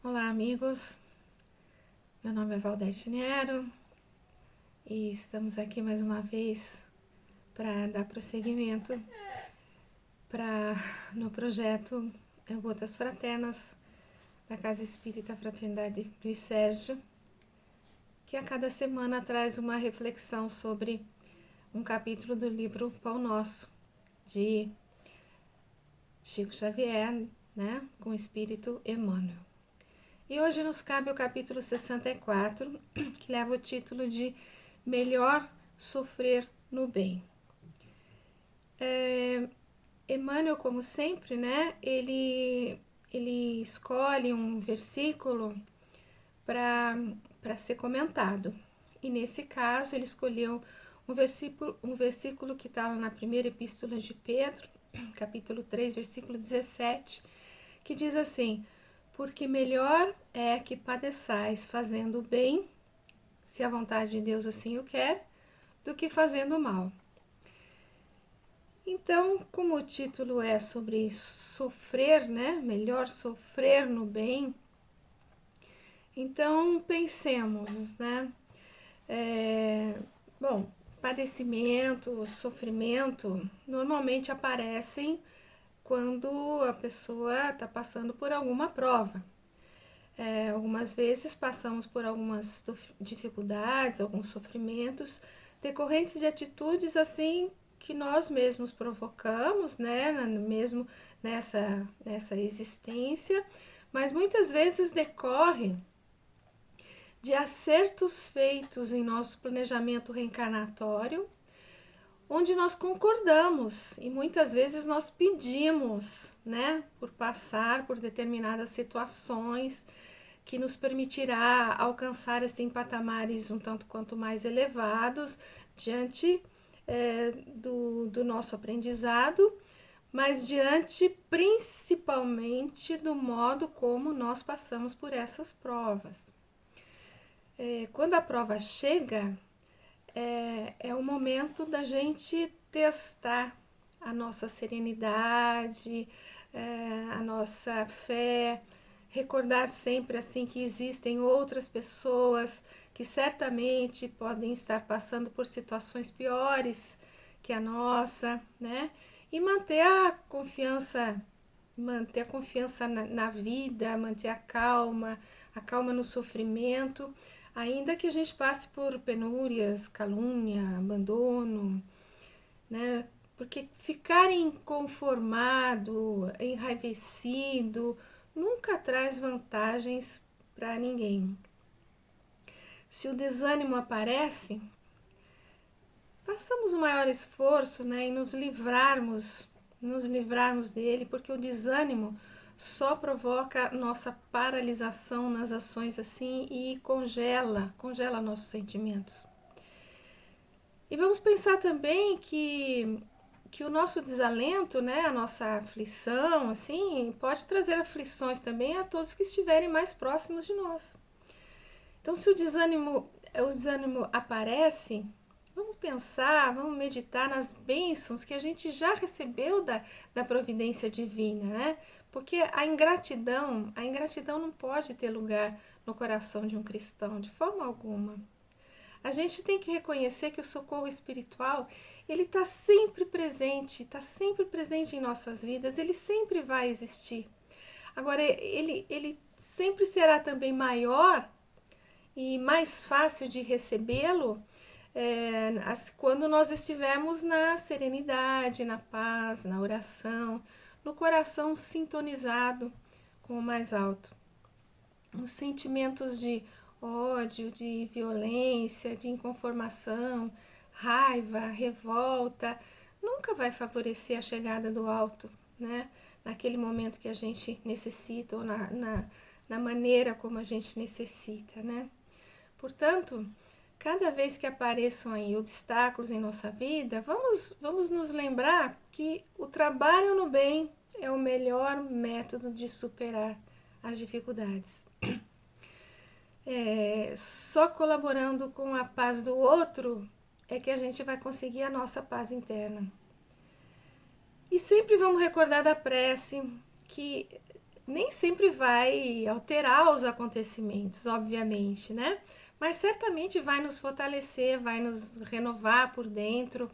Olá, amigos. Meu nome é Valdete Nero e estamos aqui mais uma vez para dar prosseguimento no projeto Gotas Fraternas da Casa Espírita Fraternidade Luiz Sérgio, que a cada semana traz uma reflexão sobre um capítulo do livro Pão Nosso, de Chico Xavier, com o Espírito Emmanuel. E hoje nos cabe o capítulo 64, que leva o título de Melhor Sofrer no Bem. Emmanuel, como sempre, ele escolhe um versículo para ser comentado. E nesse caso ele escolheu um versículo que está na primeira epístola de Pedro, capítulo 3, versículo 17, que diz assim: porque melhor é que padeçais fazendo o bem, se a vontade de Deus assim o quer, do que fazendo o mal. Então, como o título é sobre sofrer, melhor sofrer no bem, então pensemos, bom, padecimento, sofrimento, normalmente aparecem quando a pessoa está passando por alguma prova. Algumas vezes passamos por algumas dificuldades, alguns sofrimentos, decorrentes de atitudes assim que nós mesmos provocamos, mesmo nessa existência, mas muitas vezes decorre de acertos feitos em nosso planejamento reencarnatório, onde nós concordamos e muitas vezes nós pedimos, por passar por determinadas situações que nos permitirá alcançar assim patamares um tanto quanto mais elevados diante do nosso aprendizado, mas diante principalmente do modo como nós passamos por essas provas. Quando a prova chega, é o momento da gente testar a nossa serenidade, a nossa fé, recordar sempre assim que existem outras pessoas que certamente podem estar passando por situações piores que a nossa, E manter a confiança na vida, manter a calma no sofrimento, ainda que a gente passe por penúrias, calúnia, abandono, Porque ficar inconformado, enraivecido, nunca traz vantagens para ninguém. Se o desânimo aparece, façamos o maior esforço, em nos livrarmos dele, porque o desânimo só provoca nossa paralisação nas ações assim e congela nossos sentimentos. E vamos pensar também que o nosso desalento, a nossa aflição, assim, pode trazer aflições também a todos que estiverem mais próximos de nós. Então, se o desânimo aparece, vamos pensar, vamos meditar nas bênçãos que a gente já recebeu da providência divina, Porque a ingratidão não pode ter lugar no coração de um cristão, de forma alguma. A gente tem que reconhecer que o socorro espiritual, ele está sempre presente em nossas vidas, ele sempre vai existir. Agora, ele sempre será também maior e mais fácil de recebê-lo quando nós estivermos na serenidade, na paz, na oração, no coração sintonizado com o mais alto. Os sentimentos de ódio, de violência, de inconformação, raiva, revolta, nunca vai favorecer a chegada do alto, Naquele momento que a gente necessita ou na maneira como a gente necessita, Portanto, cada vez que apareçam aí obstáculos em nossa vida, vamos nos lembrar que o trabalho no bem é o melhor método de superar as dificuldades. Só colaborando com a paz do outro é que a gente vai conseguir a nossa paz interna. E sempre vamos recordar da prece que nem sempre vai alterar os acontecimentos, obviamente, né? Mas certamente vai nos fortalecer, vai nos renovar por dentro,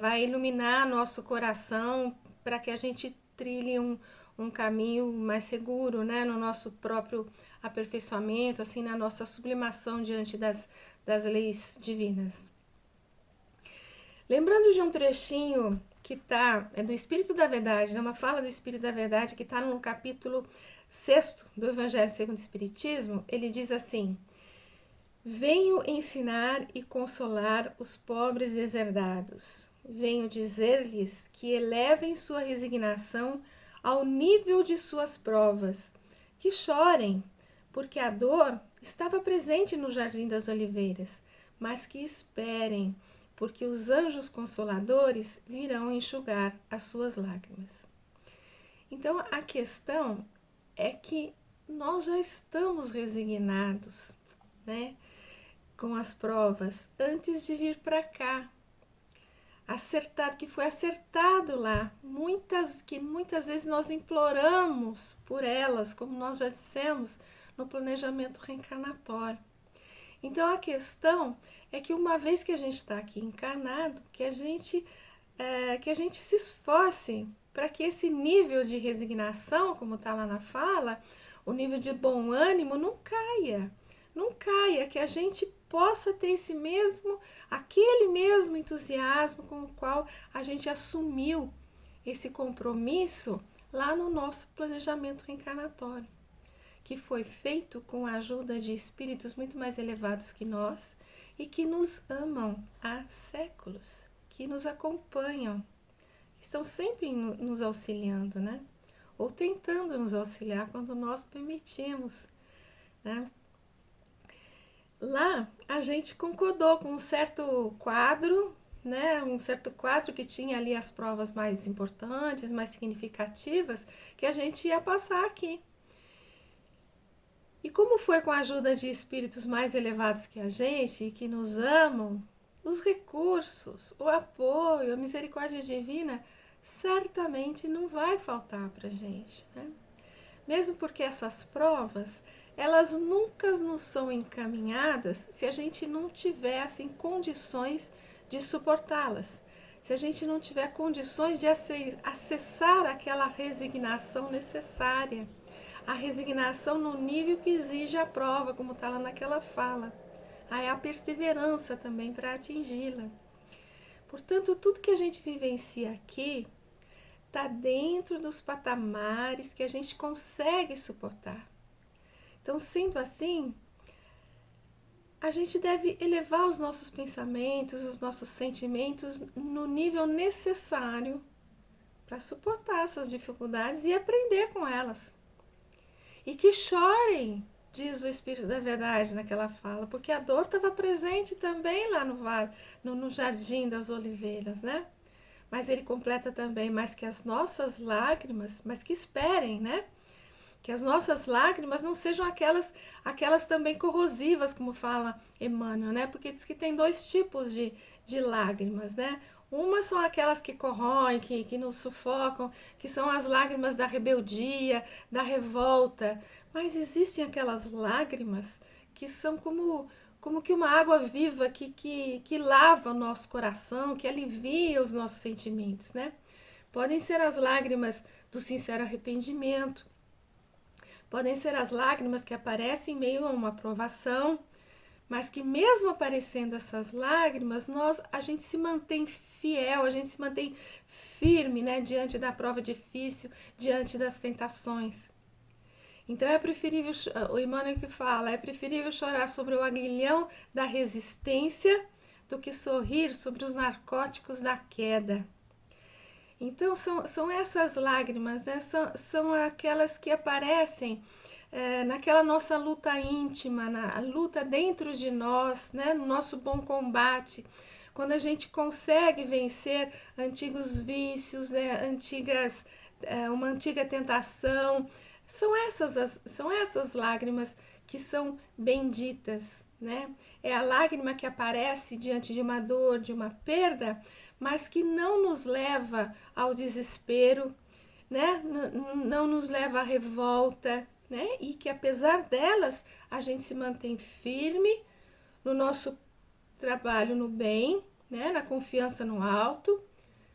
vai iluminar nosso coração para que a gente trilhe um caminho mais seguro, né? No nosso próprio aperfeiçoamento, assim, na nossa sublimação diante das leis divinas. Lembrando de um trechinho que é do Espírito da Verdade, né? Uma fala do Espírito da Verdade que está no capítulo 6 do Evangelho segundo o Espiritismo, ele diz assim: venho ensinar e consolar os pobres deserdados. Venho dizer-lhes que elevem sua resignação ao nível de suas provas, que chorem, porque a dor estava presente no Jardim das Oliveiras, mas que esperem, porque os anjos consoladores virão enxugar as suas lágrimas. Então a questão é que nós já estamos resignados, né, com as provas antes de vir para cá. Acertado, que foi acertado lá. Muitas vezes nós imploramos por elas, como nós já dissemos, no planejamento reencarnatório. Então a questão é que uma vez que a gente está aqui encarnado, que a gente se esforce para que esse nível de resignação, como está lá na fala, o nível de bom ânimo não caia. Não caia, que a gente possa ter aquele mesmo entusiasmo com o qual a gente assumiu esse compromisso lá no nosso planejamento reencarnatório, que foi feito com a ajuda de espíritos muito mais elevados que nós e que nos amam há séculos, que nos acompanham, que estão sempre nos auxiliando, né? Ou tentando nos auxiliar quando nós permitimos, né? Lá a gente concordou com um certo quadro, né? Um certo quadro que tinha ali as provas mais importantes, mais significativas, que a gente ia passar aqui. E como foi com a ajuda de espíritos mais elevados que a gente, que nos amam, os recursos, o apoio, a misericórdia divina, certamente não vai faltar para a gente, né? Mesmo porque essas provas, elas nunca nos são encaminhadas se a gente não tiver assim, condições de suportá-las. Se a gente não tiver condições de acessar aquela resignação necessária. A resignação no nível que exige a prova, como está lá naquela fala. Aí a perseverança também para atingi-la. Portanto, tudo que a gente vivencia aqui está dentro dos patamares que a gente consegue suportar. Então, sendo assim, a gente deve elevar os nossos pensamentos, os nossos sentimentos no nível necessário para suportar essas dificuldades e aprender com elas. E que chorem, diz o Espírito da Verdade naquela fala, porque a dor estava presente também lá no Jardim das Oliveiras, né? Mas ele completa também, mas que as nossas lágrimas, mas que esperem, né? Que as nossas lágrimas não sejam aquelas também corrosivas, como fala Emmanuel, né? Porque diz que tem dois tipos de lágrimas, né? Uma são aquelas que corroem, que nos sufocam, que são as lágrimas da rebeldia, da revolta. Mas existem aquelas lágrimas que são como que uma água viva que lava o nosso coração, que alivia os nossos sentimentos, né? Podem ser as lágrimas do sincero arrependimento, podem ser as lágrimas que aparecem em meio a uma provação, mas que mesmo aparecendo essas lágrimas, a gente se mantém fiel, a gente se mantém firme, né, diante da prova difícil, diante das tentações. Então é preferível, o Emmanuel que fala, é preferível chorar sobre o aguilhão da resistência do que sorrir sobre os narcóticos da queda. Então são essas lágrimas, né? São aquelas que aparecem naquela nossa luta íntima, na luta dentro de nós, né? No nosso bom combate, quando a gente consegue vencer antigos vícios, uma antiga tentação. São essas lágrimas que são benditas, né? É a lágrima que aparece diante de uma dor, de uma perda, mas que não nos leva ao desespero, né, não nos leva à revolta, né, e que apesar delas a gente se mantém firme no nosso trabalho no bem, né, na confiança no alto.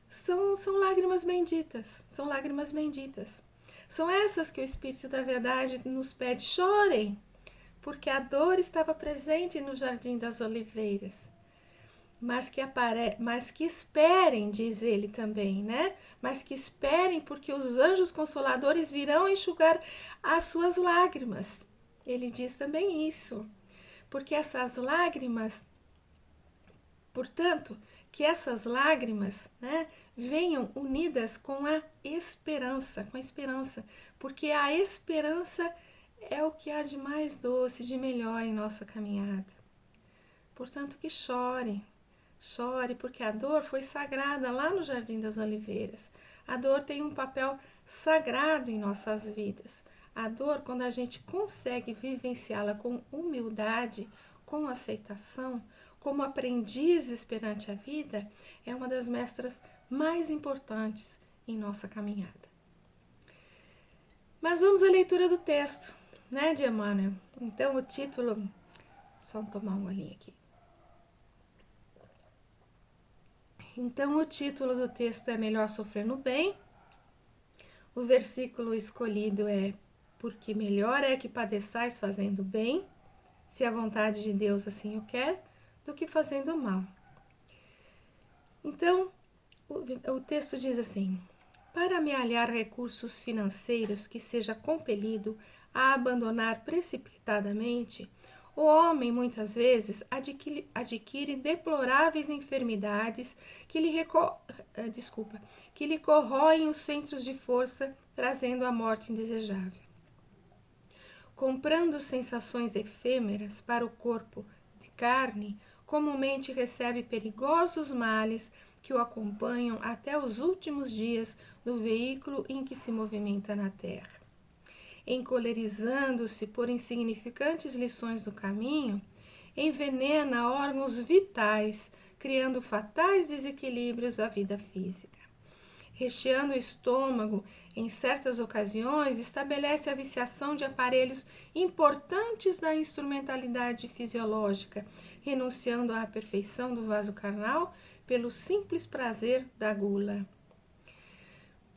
São lágrimas benditas, são lágrimas benditas. São essas que o Espírito da Verdade nos pede: chorem, porque a dor estava presente no Jardim das Oliveiras. Mas que esperem, diz ele também, né? Mas que esperem, porque os anjos consoladores virão enxugar as suas lágrimas. Ele diz também isso, porque essas lágrimas, portanto, que essas lágrimas, né, venham unidas com a esperança, porque a esperança é o que há de mais doce, de melhor em nossa caminhada. Portanto, que chore, chore, porque a dor foi sagrada lá no Jardim das Oliveiras. A dor tem um papel sagrado em nossas vidas. A dor, quando a gente consegue vivenciá-la com humildade, com aceitação, como aprendizes perante a vida, é uma das mestras mais importantes em nossa caminhada. Mas vamos à leitura do texto, né, de Emmanuel? Então, o título... Só tomar um golinho aqui. Então, o título do texto é Melhor Sofrer no Bem. O versículo escolhido é: porque melhor é que padeçais fazendo bem, se a vontade de Deus assim o quer, do que fazendo mal. Então, o texto diz assim: para amealhar recursos financeiros que seja compelido a abandonar precipitadamente, o homem muitas vezes adquire deploráveis enfermidades que lhe corroem os centros de força, trazendo a morte indesejável. Comprando sensações efêmeras para o corpo de carne, comumente recebe perigosos males que o acompanham até os últimos dias do veículo em que se movimenta na terra. Encolerizando-se por insignificantes lições do caminho, envenena órgãos vitais, criando fatais desequilíbrios à vida física. Recheando o estômago, em certas ocasiões, estabelece a viciação de aparelhos importantes da instrumentalidade fisiológica, renunciando à perfeição do vaso carnal pelo simples prazer da gula.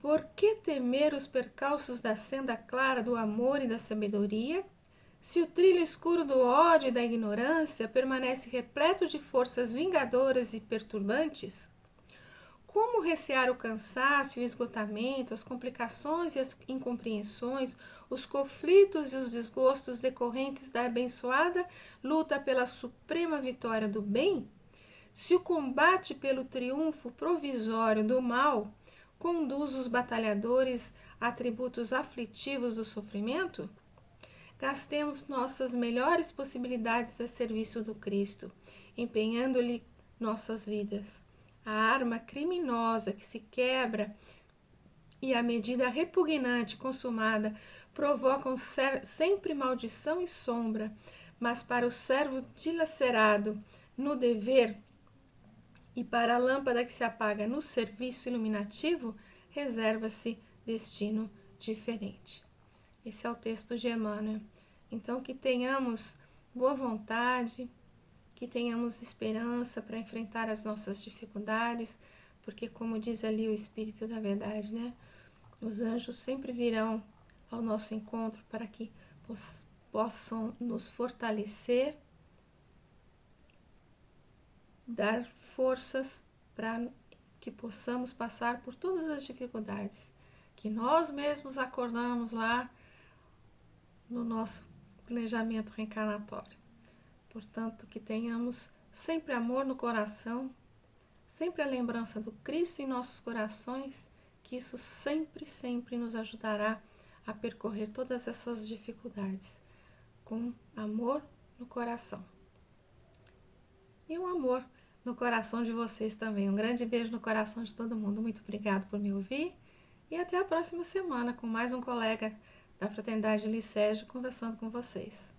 Por que temer os percalços da senda clara do amor e da sabedoria, se o trilho escuro do ódio e da ignorância permanece repleto de forças vingadoras e perturbantes? Como recear o cansaço e o esgotamento, as complicações e as incompreensões, os conflitos e os desgostos decorrentes da abençoada luta pela suprema vitória do bem? Se o combate pelo triunfo provisório do mal conduz os batalhadores a atributos aflitivos do sofrimento? Gastemos nossas melhores possibilidades a serviço do Cristo, empenhando-lhe nossas vidas. A arma criminosa que se quebra e a medida repugnante consumada provocam sempre maldição e sombra, mas para o servo dilacerado no dever e para a lâmpada que se apaga no serviço iluminativo, reserva-se destino diferente. Esse é o texto de Emmanuel. Então, que tenhamos boa vontade, que tenhamos esperança para enfrentar as nossas dificuldades, porque, como diz ali o Espírito da Verdade, né? Os anjos sempre virão ao nosso encontro para que possam nos fortalecer, dar forças para que possamos passar por todas as dificuldades que nós mesmos acordamos lá no nosso planejamento reencarnatório. Portanto, que tenhamos sempre amor no coração, sempre a lembrança do Cristo em nossos corações, que isso sempre, sempre nos ajudará a percorrer todas essas dificuldades com amor no coração. E um amor no coração de vocês também. Um grande beijo no coração de todo mundo. Muito obrigado por me ouvir e até a próxima semana com mais um colega da Fraternidade Luiz Sérgio conversando com vocês.